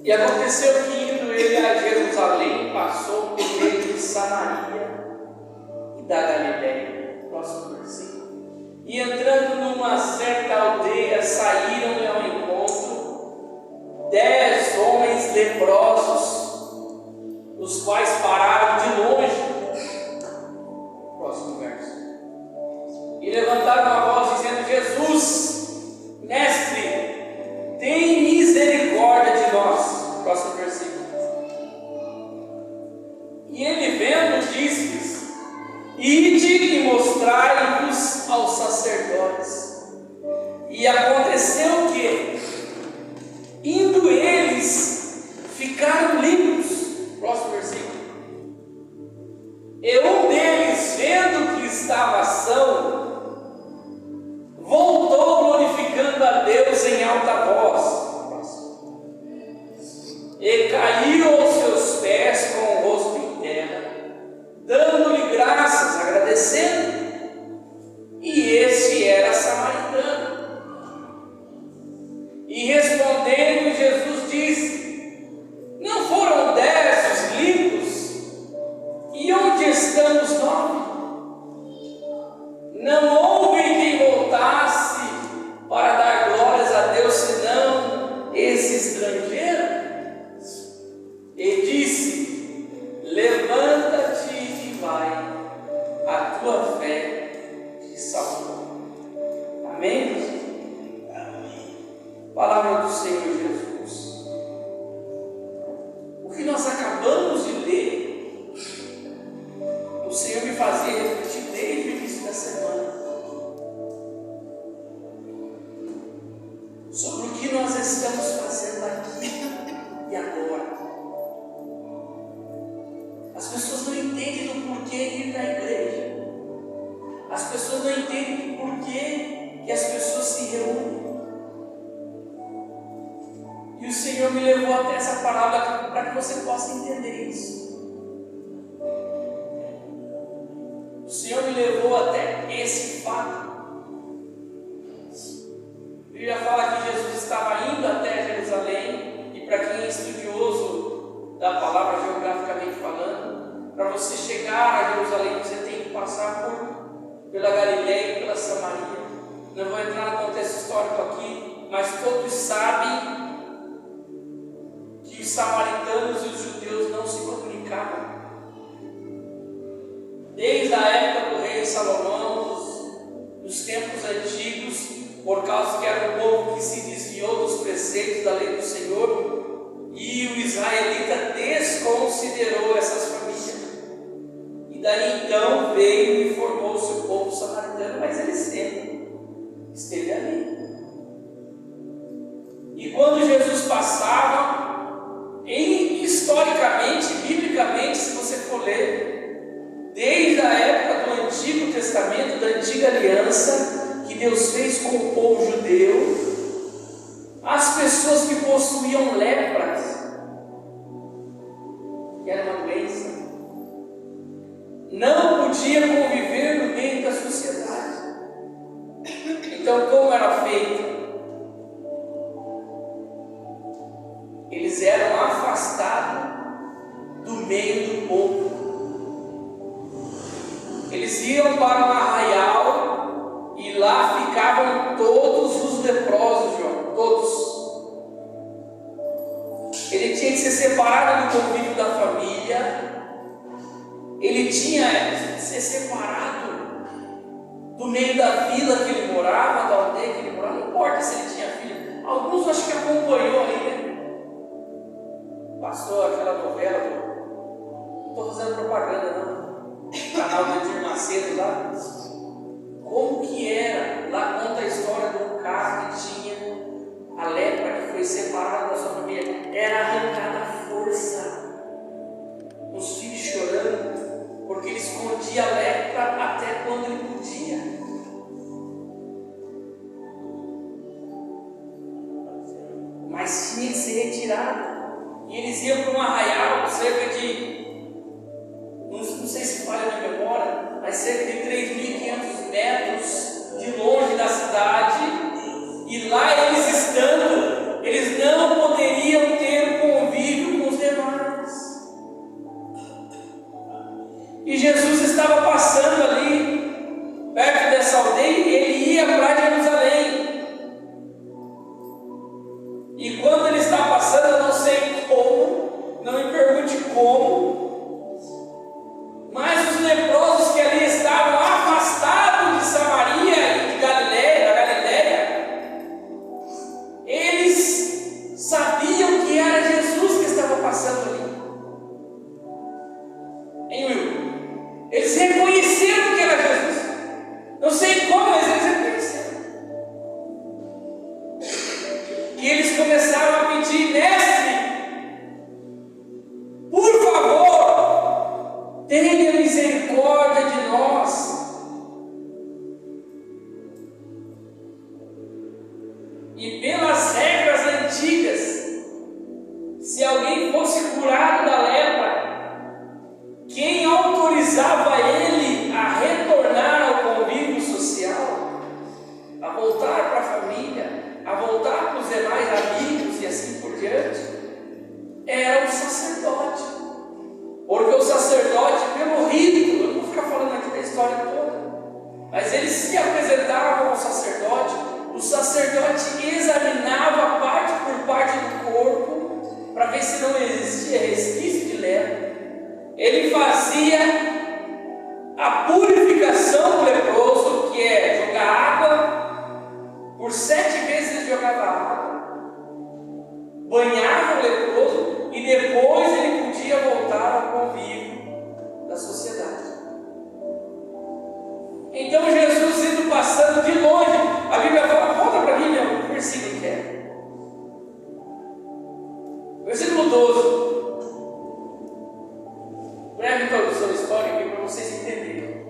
E aconteceu que, indo ele a Jerusalém, passou por meio de Samaria e da Galiléia. Próximo versículo. E entrando numa certa aldeia, saíram-lhe ao encontro 10 homens leprosos, os quais pararam de longe. Próximo verso. E levantaram a voz dizendo: Jesus, Mestre, tem misericórdia de nós. Próximo versículo. E ele vendo, disse-lhes: Ide e mostrai-vos aos sacerdotes. E aconteceu que, indo eles, ficaram limpos. Próximo versículo. E um deles, vendo que estava são, voltou glorificando a Deus em alta voz. E caiu aos seus pés com o rosto em terra, dando-lhe graças, agradecendo. E este era samaritano. E respondendo, Jesus disse: Não foram 10 os limpos? E onde estão os 9? Não houve quem voltasse para dar glórias a Deus, senão esse estrangeiro. E disse: Levanta-te e vai, a tua fé te salvou. Amém? Amém. Palavra do Senhor Jesus. O que nós acabamos de ler, o Senhor me fazia refletir desde o início da semana sobre o que nós estamos fazendo aqui e agora. As pessoas não entendem do porquê ir na igreja. As pessoas não entendem do porquê que as pessoas se reúnem. E o Senhor me levou até essa palavra para que você possa entender isso. O Senhor me levou até esse fato. A Bíblia fala que Jesus estava indo até Jerusalém, e para quem é estudioso da palavra geograficamente falando, para você chegar a Jerusalém você tem que passar pela Galiléia e pela Samaria. Não vou entrar no contexto histórico aqui, mas todos sabem que os samaritanos e os judeus não se comunicavam. Desde a época do rei Salomão, dos tempos antigos, por causa que era um povo que se desviou dos preceitos da lei do Senhor, e o israelita desconsiderou essas famílias. E daí então veio e formou-se o povo samaritano, mas ele sempre esteve ali. E quando Jesus passava, historicamente, biblicamente, se você for ler, desde a época do Antigo Testamento, da Antiga Aliança, que Deus fez com o povo judeu, as pessoas que possuíam lepras, que era uma doença, não podiam conviver no meio da sociedade. Então, como era feito? Eles eram afastados do meio do povo. Eles iam para um arraial e lá ficavam todos os leprosos, João, todos. Ele tinha que ser separado do convívio da família. Ele tinha que ser separado do meio da vila que ele morava, da aldeia que ele morava. Não importa se ele tinha filho. Alguns acho que acompanhou aí, né? Passou aquela novela não estou fazendo propaganda não, canal do Edir Macedo lá. Como que era? Lá conta a história de um cara que tinha a lepra, que foi separado da sua família, era arrancada à força, os filhos chorando, porque ele escondia a lepra até quando ele podia. Mas tinha que ser retirado. E eles iam para um arraial, cerca de, não sei se falha na memória, mas cerca de 3.500 metros de longe da cidade. E lá eles estando, eles não poderiam ter Jesus estava passando ali, perto dessa aldeia, e ele ia para Jerusalém. E quando ele está passando, eu não sei como, não me pergunte como, mas os leprosos que ali estavam afastados de Samaria e de Galiléia, da Galiléia, eles sabiam que era Jesus que estava passando ali. Hein, Will? Eles reconheceram que era Jesus. Não sei como, mas eles reconheceram. E eles começaram a pedir: mestre, por favor, tenha misericórdia de nós. E pelas regras antigas, se alguém fosse curado da lepra, quem autorizava ele a retornar ao convívio social, a voltar para a família, a voltar para os demais amigos e assim por diante, era o sacerdote. Porque o sacerdote, pelo rito, eu não vou ficar falando aqui da história toda, mas eles se apresentavam ao sacerdote, o sacerdote examinava parte por parte do corpo, para ver se não existia resquício de lepra. Ele fazia a purificação do leproso, que é jogar água, por 7 vezes ele jogava água, banhava o leproso e depois ele podia voltar ao convívio da sociedade. Então Jesus indo passando de longe, a Bíblia fala, volta para mim, meu versículo que é. Versículo 12. Breve introdução histórica aqui para vocês entenderem.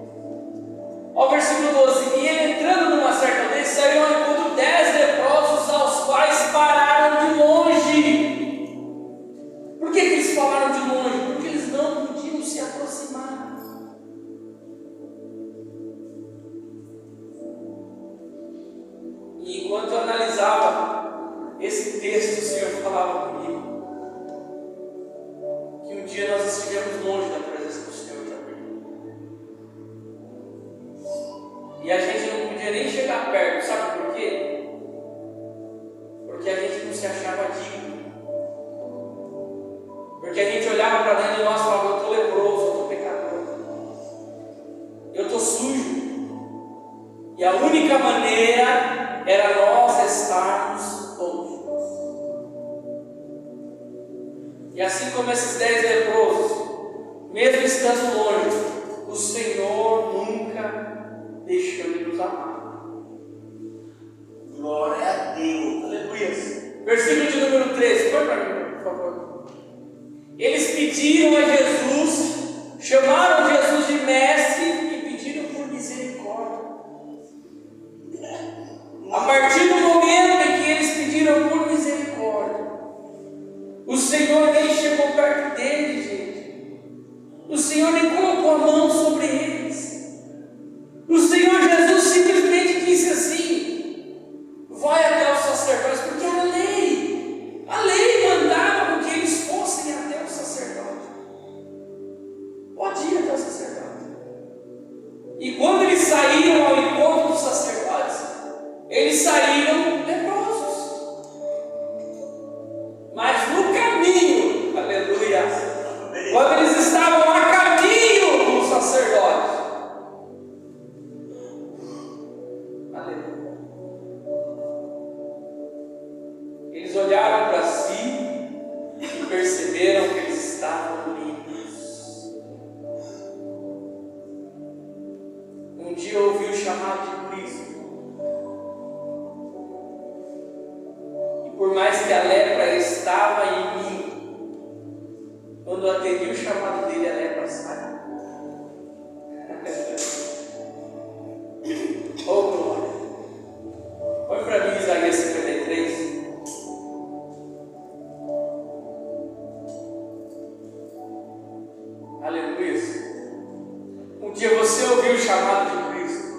Ó, versículo 12: e ele entrando numa certa vez, saiu ao encontro 10 leprosos, aos quais pararam de longe. Por que eles falaram de longe? Porque eles não podiam se aproximar. E enquanto eu analisava esse texto, o Senhor falava comigo que um dia nós estivemos longe da presença do Senhor também. E a gente não podia nem chegar perto, sabe por quê? Porque a gente não se achava digno. Porque a gente olhava para dentro de nós e falava: eu estou leproso, eu estou pecador, eu estou sujo. E a única maneira era nós estarmos longe. E assim como esses 10 leprosos, mesmo estando longe, o Senhor nunca deixou de nos amar. Glória a Deus. Aleluia. Versículo de número 13. Põe para mim, por favor. Eles pediram a Jesus, chamaram Jesus de mestre e pediram por misericórdia. A partir do momento em que eles pediram por misericórdia, o Senhor nem chegou perto deles, gente. O Senhor nem colocou a mão sobre eles. O Senhor Jesus simplesmente disse assim: vai até os sacerdotes, porque era lei. A lei mandava com que eles fossem até o sacerdote. Pode ir até o sacerdote. E quando eles saíram ao encontro dos sacerdotes, eles saíram leprosos. Mas no caminho, aleluia, quando eles estavam a caminho do sacerdote, aleluia, eles olharam para si e perceberam que eles estavam limpos. Um dia eu ouvi o chamado de Cristo. Por mais que a lepra estava em mim, quando eu atendi o chamado dele, a lepra saiu. Oh, glória! Põe para mim Isaías 53. Aleluia! Um dia você ouviu o chamado de Cristo,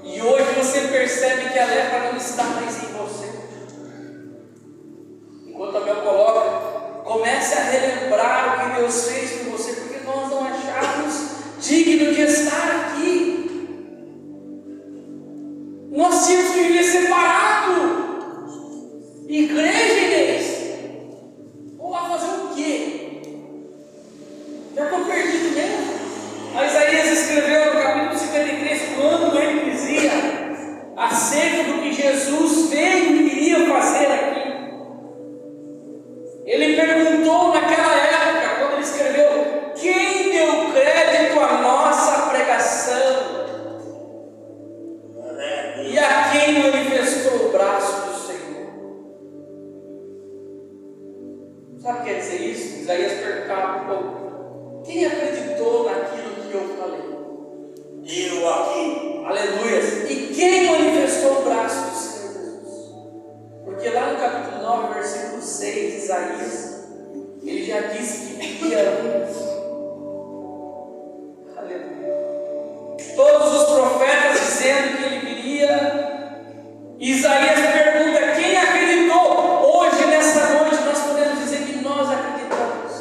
e hoje você percebe que a lepra não está mais em você. Enquanto a Bel coloca, comece a relembrar o que Deus fez por você, porque nós não achávamos Igreja, Inês? Vou lá fazer o quê? Já estou perdido mesmo. Mas Isaías escreveu no capítulo 53, quando ele dizia acerca do que Jesus veio e iria fazer aqui. Ele perguntou naquela época, quando ele escreveu: quem deu crédito à nossa pregação? E a quem manifestou o braço do Senhor? Sabe o que quer dizer isso? Isaías perguntava um pouco: quem acreditou naquilo que eu falei? Eu aqui. Aleluia! E quem manifestou o braço do Senhor Jesus? Porque lá no capítulo 9, versículo 6, Isaías, ele já disse que viria antes. Aleluia! Todos os profetas dizendo que ele viria. Isaías pergunta: quem acreditou? Hoje, nessa noite, nós podemos dizer que nós acreditamos.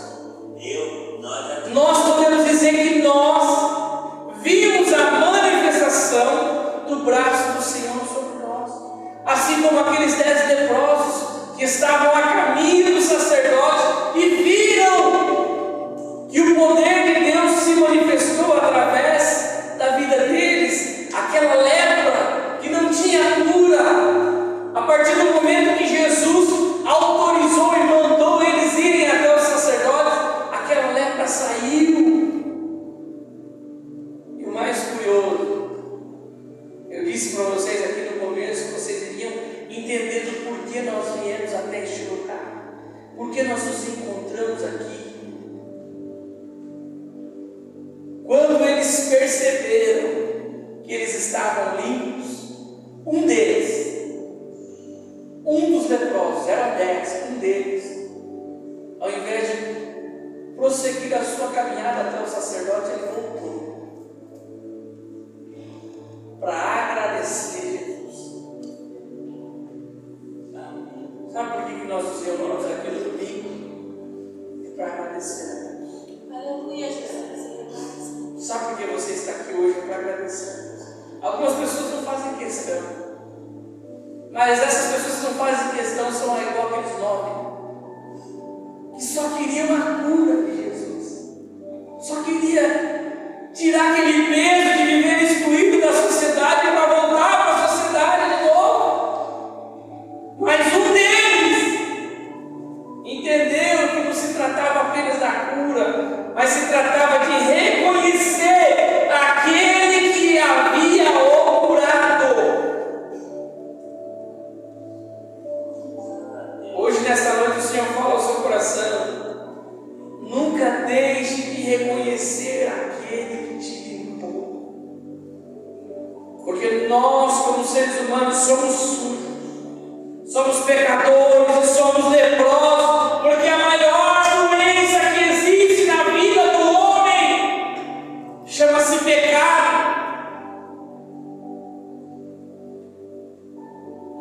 Nós podemos dizer que nós vimos a manifestação do braço do Senhor sobre nós. Assim como aqueles 10 leprosos que estavam a caminho do sacerdote e viram que o poder de Deus se manifestou através da vida deles. Aquela lepra que não tinha cura, a partir do momento que Jesus autorizou e mandou eles irem até os sacerdotes, aquela lepra saiu. E o mais curioso, eu disse para vocês aqui no começo, vocês iriam entender do porquê nós viemos até este lugar, porque nós nos encontramos aqui. Quando eles perceberam que eles estavam limpos, um deles, um dos leprosos, eram 10, um deles, ao invés de prosseguir a sua caminhada até o sacerdote, ele voltou para agradecer Jesus. Sabe por que nós nos reunimos aqui no domingo? É para agradecer a Deus. Aleluia, Jesus. Sabe por que você está aqui hoje? É para agradecer a Deus. Algumas pessoas não fazem questão, mas essas pessoas que não fazem questão são igual aqueles 9 que só queriam a cura de Jesus, só queria tirar aquele peso de viver excluído da sociedade para voltar para a sociedade de novo. Mas um deles entendeu que não se tratava apenas da cura, mas se tratava de reconhecer aquele que havia o curado. Hoje, nessa noite, o Senhor fala ao seu coração: nunca deixe de reconhecer aquele que te limpou. Porque nós, como seres humanos, somos sujos, somos pecadores e somos leprosos, porque a maior doença que existe na vida do homem chama-se pecado.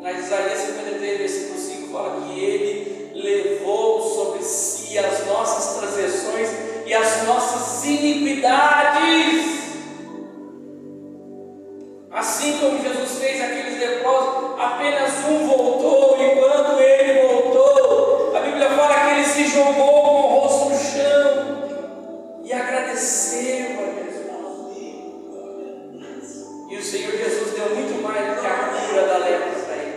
Mas Isaías 53, versículo 5 fala que ele levou sobre si as nossas transgressões e as nossas iniquidades. Assim como Jesus fez aqueles leprosos, apenas um voltou, e quando ele voltou, a Bíblia fala que ele se jogou com o rosto no chão e agradeceu a Jesus. E o Senhor Jesus deu muito mais do que a cura da lepra para ele.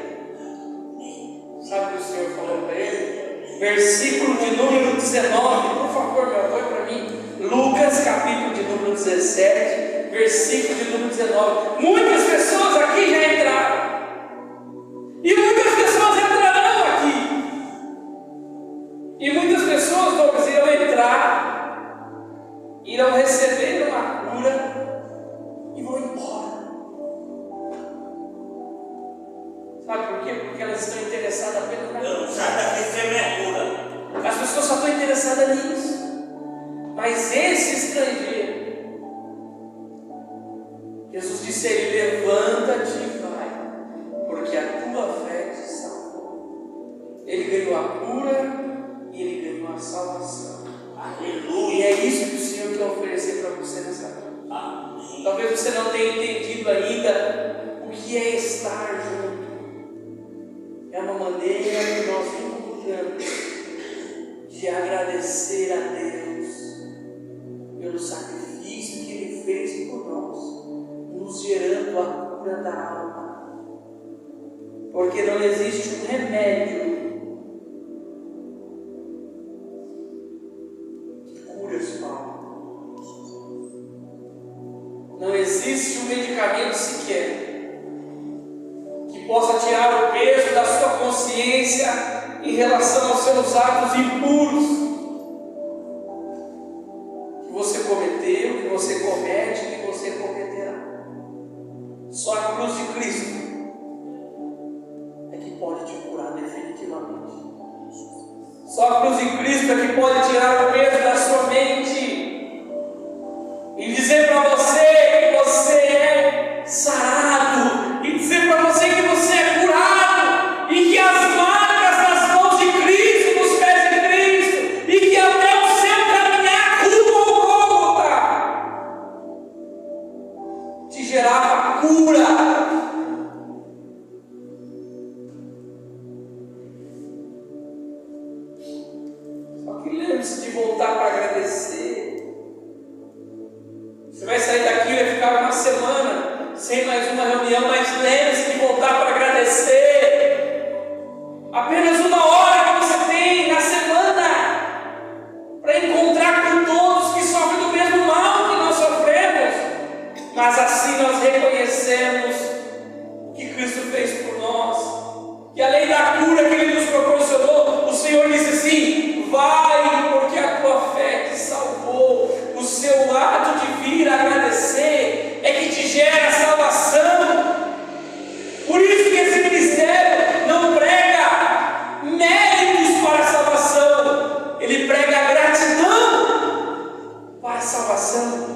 Sabe o que o Senhor falou para ele? Versículo de número 19, por favor, meu avô, para mim. Lucas, capítulo de número 17, versículo de número 19. Muitas pessoas aqui já entraram, e muitas pessoas entrarão aqui, e muitas pessoas não irão entrar, irão receber uma cura e vão embora. Sabe por quê? Porque elas estão interessadas apenas na Eu não cura. saio daqui sem minha cura. As pessoas só estão interessadas nisso. Mas esse estrangeiro, Jesus disse a ele: levanta-te e vai, porque a tua fé te salvou. Ele ganhou a cura e ele ganhou a salvação. Aleluia. E é isso que o Senhor quer oferecer para você nessa noite. Amém. Talvez você não tenha entendido ainda o que é estar junto. É uma maneira que da alma. Porque não existe um remédio que cure esse mal. Não existe um medicamento sequer que possa tirar o peso da sua consciência em relação aos seus atos impuros que você cometeu, que você comete, que você cometerá. Só a cruz de Cristo é que pode te curar definitivamente. Só a cruz de Cristo é que pode tirar o peso da sua mente e dizer para você que você é sarado, e dizer para você que você é curado, e que as marcas nas mãos de Cristo, nos pés de Cristo, e que até o seu caminhar rumo ao Gólgota te gerava cura. Só que lembre-se de voltar para agradecer. Você vai sair daqui e vai ficar uma semana sem mais uma reunião, mas lembre-se de voltar para agradecer. Apenas uma hora que você tem na semana para encontrar com todos que sofrem do mesmo mal que nós sofremos, mas assim nós reconhecemos o que Cristo fez por nós, que além da cura que Ele nos proporcionou, o Senhor disse assim: vai, porque a tua fé te salvou. O seu ato de vir agradecer é que te gera salvação. Por isso que esse ministério não prega méritos para a salvação, ele prega gratidão para a salvação.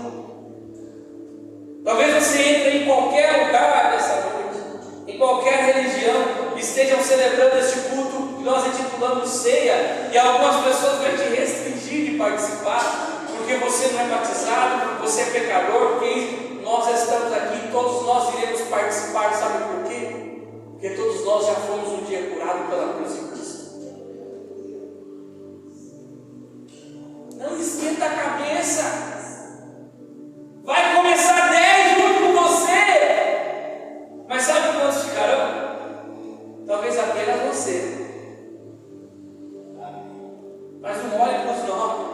Talvez você entre em qualquer lugar dessa noite, em qualquer religião, estejam celebrando este culto que nós intitulamos ceia, e algumas pessoas vão te restringir de participar, porque você não é batizado, porque você é pecador, porque nós estamos aqui, todos nós iremos participar, sabe por quê? Porque todos nós já fomos um dia curados pela cruz de Cristo. Não esquenta a cabeça. Vai começar 10 junto com você, mas sabe quantos ficarão? Talvez apenas você. Mas não olhe para os 9.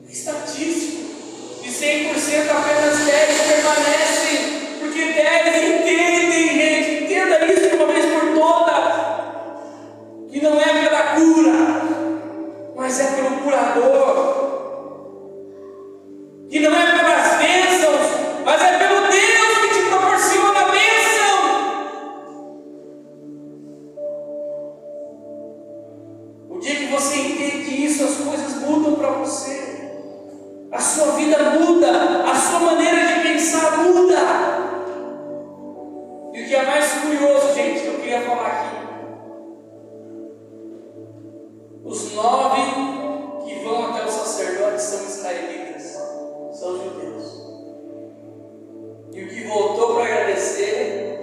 É estatístico. De 100%, apenas 10 permanecem. Porque 10 entendem, gente. Entenda isso de uma vez por todas. Que não é pela cura, mas é pelo curador. Que não é pelas bênçãos, mas é pelo Deus que te proporciona a bênção. O dia que você entende isso, as coisas mudam para você. A sua vida muda, a sua maneira de pensar muda. E o que é mais curioso, gente, que eu queria falar aqui: os 9 que vão até o sacerdote são israelitas, são judeus. E o que voltou para agradecer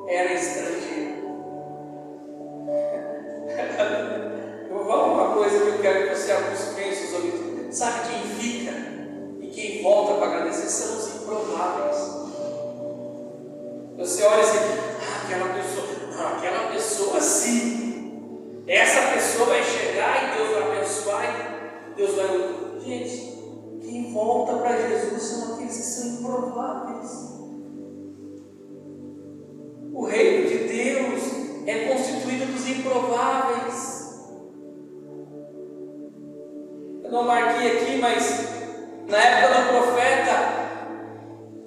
era estrangeiro. Eu vou falar uma coisa que eu quero que você pense sobre isso. Sabe quem fica e quem volta para agradecer são os improváveis. Você olha assim: aquela pessoa sim, essa pessoa vai chegar e Deus vai abençoar e Deus vai. Gente, quem volta para Jesus são aqueles que são improváveis. O reino de Deus é constituído dos improváveis. Eu não marquei aqui, mas na época do profeta,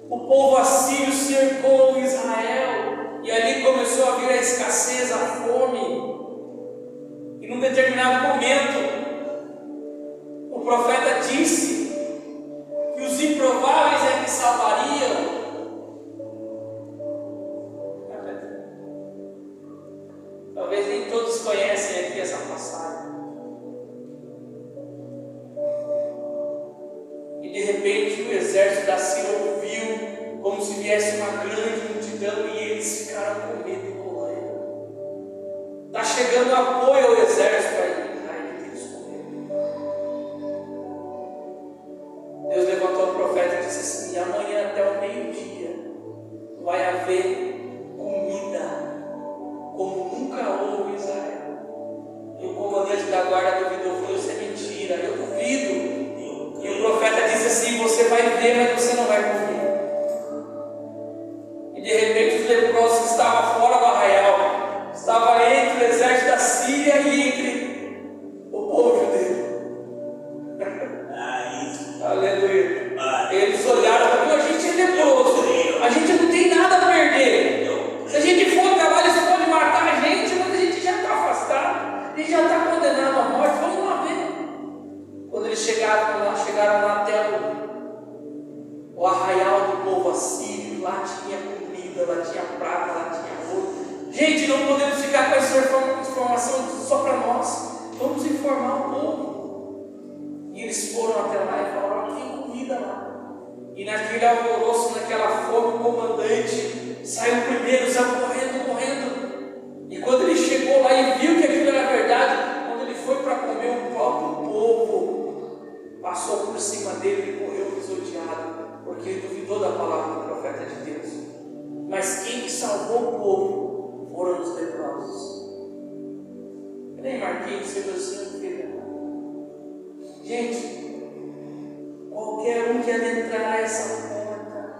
o povo assírio cercou Israel, e ali começou a vir a escassez, a fome. E num determinado momento, o profeta disse que os improváveis é que salvariam. Talvez nem todos conhecem aqui essa passagem. E de repente o exército da Síria ouviu como se viesse uma grande multidão, e eles ficaram com medo e correram. Está chegando apoio ao exército aí. Eles correram. Deus levantou o profeta e disse assim: amanhã até o meio-dia vai haver anjo da guarda duvidou, falou: isso é mentira, eu duvido. E o profeta disse assim: você vai ver, mas você não vai comer. E de repente os leprosos que estavam fora do arraial, estavam entre o exército da Síria e entre o povo judeu. Aleluia. Eles olharam e falaram: a gente é leproso, a gente não tem nada a perder. Se a gente for trabalhar, eles podem matar a gente, mas a gente já está afastado, a gente já está condenado à morte. Vamos lá ver. Quando eles chegaram lá até o arraial do povo assírio, lá tinha comida, lá tinha prata, lá tinha ouro. Gente, não podemos ficar com essa informação só para nós, vamos informar o povo. E eles foram até lá e falaram: tem comida lá. E naquele alvoroço, naquela fome, o comandante saiu primeiro, saiu correndo. E quando ele chegou lá e viu que aquilo era verdade, quando ele foi para comer, o próprio povo passou por cima dele e morreu pisoteado, porque ele duvidou da palavra do profeta de Deus. Mas quem que salvou o povo foram os leprosos. Eu nem marquei isso, eu gente, qualquer um que adentrar essa porta,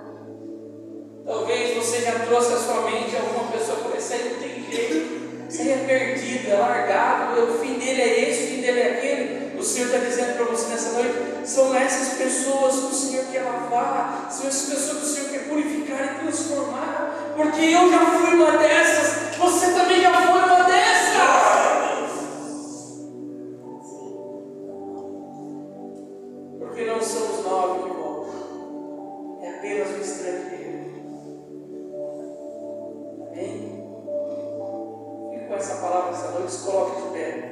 talvez você já trouxe à sua mente alguma pessoa que essa aí não tem jeito, isso aí é perdido, é largado, o fim dele é esse, o fim dele é aquele. O Senhor está dizendo para você nessa noite: são essas pessoas que o Senhor quer lavar, são essas pessoas que o Senhor quer purificar e transformar, porque eu já fui uma dessas, você também já foi uma dessas. Porque não são os 9 que voltam, é apenas um estrangeiro. Amém? Fique com essa palavra essa noite, se coloque de pé.